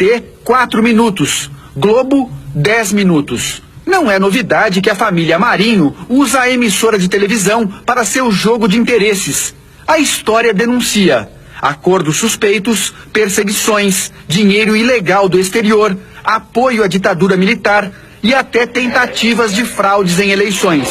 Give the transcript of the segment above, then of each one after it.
SBT, 4 minutos. Globo, 10 minutos. Não é novidade que a família Marinho usa a emissora de televisão para seu jogo de interesses. A história denuncia acordos suspeitos, perseguições, dinheiro ilegal do exterior, apoio à ditadura militar e até tentativas de fraudes em eleições.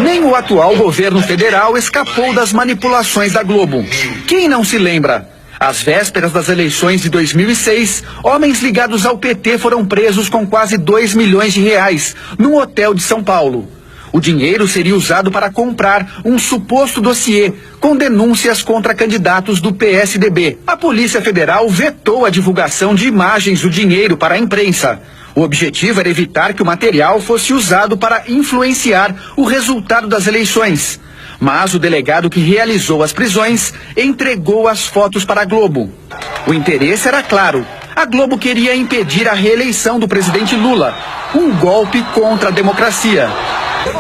Nem o atual governo federal escapou das manipulações da Globo. Quem não se lembra? Às vésperas das eleições de 2006, homens ligados ao PT foram presos com quase 2 milhões de reais num hotel de São Paulo. O dinheiro seria usado para comprar um suposto dossiê com denúncias contra candidatos do PSDB. A Polícia Federal vetou a divulgação de imagens do dinheiro para a imprensa. O objetivo era evitar que o material fosse usado para influenciar o resultado das eleições. Mas o delegado que realizou as prisões entregou as fotos para a Globo. O interesse era claro. A Globo queria impedir a reeleição do presidente Lula, um golpe contra a democracia.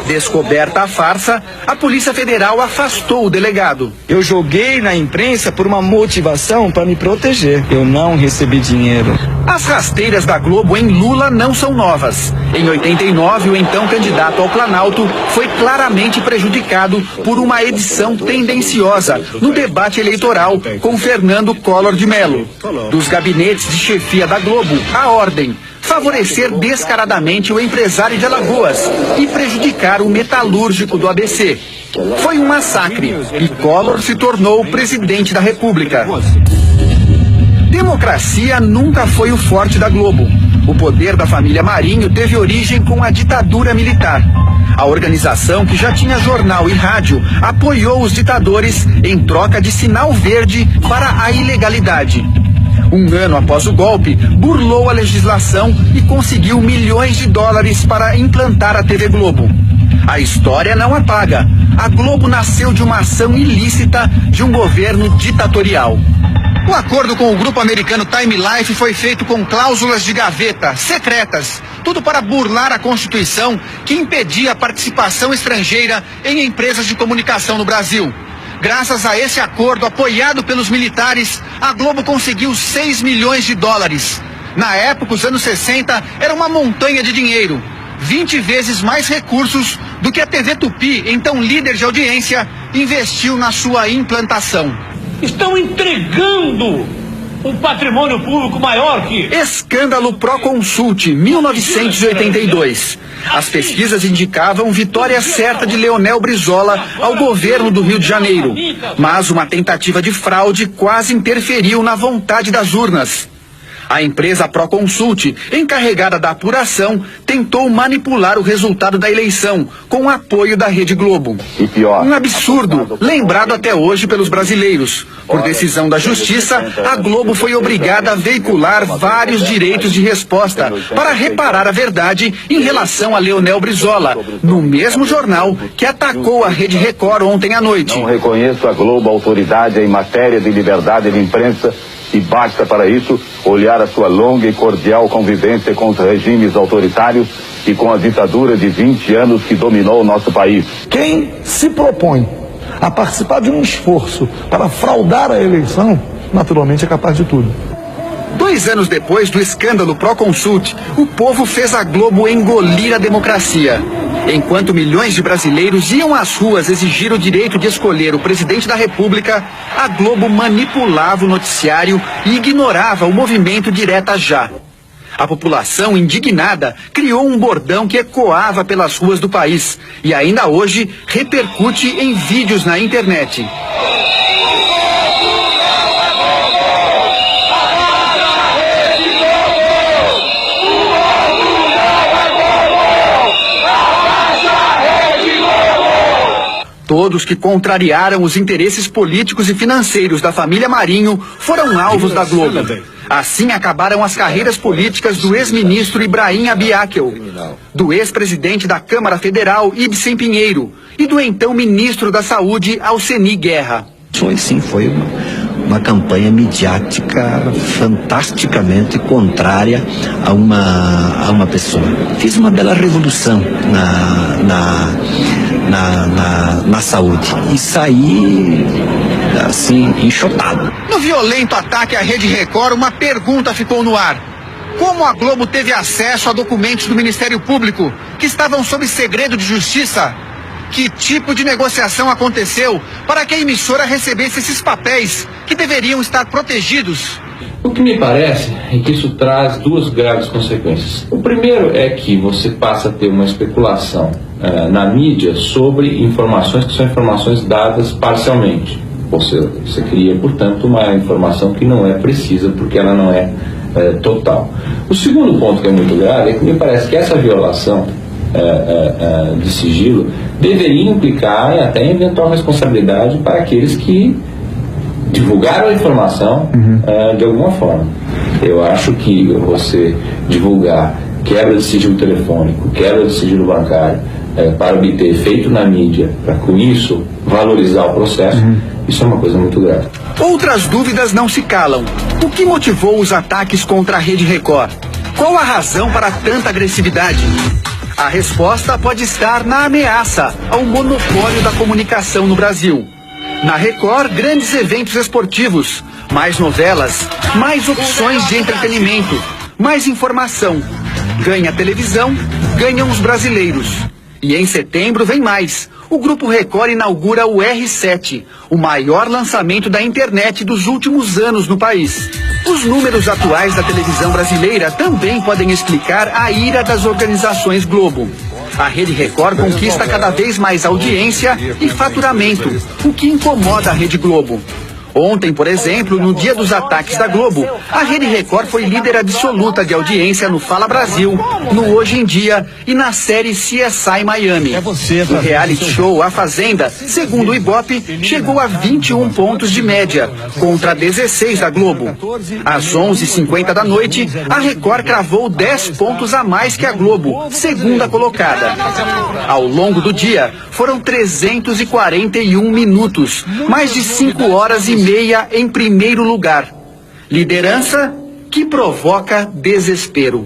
Descoberta a farsa, a Polícia Federal afastou o delegado. Eu joguei na imprensa por uma motivação para me proteger. Eu não recebi dinheiro. As rasteiras da Globo em Lula não são novas. Em 89, o então candidato ao Planalto foi claramente prejudicado por uma edição tendenciosa no debate eleitoral com Fernando Collor de Mello. Dos gabinetes de chefia da Globo, a ordem: favorecer descaradamente o empresário de Alagoas e prejudicar o metalúrgico do ABC. Foi um massacre e Collor se tornou presidente da República. Democracia nunca foi o forte da Globo. O poder da família Marinho teve origem com a ditadura militar. A organização, que já tinha jornal e rádio, apoiou os ditadores em troca de sinal verde para a ilegalidade. Um ano após o golpe, burlou a legislação e conseguiu milhões de dólares para implantar a TV Globo. A história não apaga. A Globo nasceu de uma ação ilícita de um governo ditatorial. O acordo com o grupo americano Time Life foi feito com cláusulas de gaveta, secretas, tudo para burlar a Constituição que impedia a participação estrangeira em empresas de comunicação no Brasil. Graças a esse acordo apoiado pelos militares, a Globo conseguiu 6 milhões de dólares. Na época, os anos 60, era uma montanha de dinheiro. 20 vezes mais recursos do que a TV Tupi, então líder de audiência, investiu na sua implantação. Estão entregando um patrimônio público maior que... Escândalo Proconsult, 1982. As pesquisas indicavam vitória certa de Leonel Brizola ao governo do Rio de Janeiro. Mas uma tentativa de fraude quase interferiu na vontade das urnas. A empresa Proconsult, encarregada da apuração, tentou manipular o resultado da eleição com o apoio da Rede Globo. Um absurdo, lembrado até hoje pelos brasileiros. Por decisão da Justiça, a Globo foi obrigada a veicular vários direitos de resposta para reparar a verdade em relação a Leonel Brizola, no mesmo jornal que atacou a Rede Record ontem à noite. Não reconheço a Globo autoridade em matéria de liberdade de imprensa. E basta para isso olhar a sua longa e cordial convivência contra regimes autoritários e com a ditadura de 20 anos que dominou o nosso país. Quem se propõe a participar de um esforço para fraudar a eleição, naturalmente é capaz de tudo. 2 anos depois do escândalo Proconsult, o povo fez a Globo engolir a democracia. Enquanto milhões de brasileiros iam às ruas exigir o direito de escolher o presidente da República, a Globo manipulava o noticiário e ignorava o movimento Direta Já. A população, indignada, criou um bordão que ecoava pelas ruas do país e ainda hoje repercute em vídeos na internet. Todos que contrariaram os interesses políticos e financeiros da família Marinho foram alvos da Globo. Assim acabaram as carreiras políticas do ex-ministro Ibrahim Abiakel, do ex-presidente da Câmara Federal Ibsen Pinheiro e do então ministro da Saúde Alceni Guerra. Foi uma campanha midiática fantasticamente contrária a uma pessoa. Fiz uma bela revolução na saúde. E saí, assim, enxotado. No violento ataque à Rede Record, uma pergunta ficou no ar. Como a Globo teve acesso a documentos do Ministério Público que estavam sob segredo de justiça? Que tipo de negociação aconteceu para que a emissora recebesse esses papéis que deveriam estar protegidos? O que me parece é que isso traz duas graves consequências. O primeiro é que você passa a ter uma especulação na mídia sobre informações que são informações dadas parcialmente. Você cria, portanto, uma informação que não é precisa porque ela não é total. O segundo ponto que é muito grave é que me parece que essa violação de sigilo deveria implicar até em eventual responsabilidade para aqueles que divulgaram a informação de alguma forma. Eu acho que você divulgar quebra de sigilo telefônico, quebra de sigilo bancário, para obter efeito na mídia, para com isso valorizar o processo, isso é uma coisa muito grave. Outras dúvidas não se calam. O que motivou os ataques contra a Rede Record? Qual a razão para tanta agressividade? A resposta pode estar na ameaça ao monopólio da comunicação no Brasil. Na Record, grandes eventos esportivos, mais novelas, mais opções de entretenimento, mais informação. Ganha televisão, ganham os brasileiros. E em setembro vem mais. O Grupo Record inaugura o R7, o maior lançamento da internet dos últimos anos no país. Os números atuais da televisão brasileira também podem explicar a ira das organizações Globo. A Rede Record conquista cada vez mais audiência e faturamento, o que incomoda a Rede Globo. Ontem, por exemplo, no dia dos ataques da Globo, a Rede Record foi líder absoluta de audiência no Fala Brasil, no Hoje em Dia e na série CSI Miami. O reality show A Fazenda, segundo o Ibope, chegou a 21 pontos de média, contra 16 da Globo. Às 11h50 da noite, a Record cravou 10 pontos a mais que a Globo, segunda colocada. Ao longo do dia, foram 341 minutos, mais de 5 horas e meia em primeiro lugar. Liderança que provoca desespero.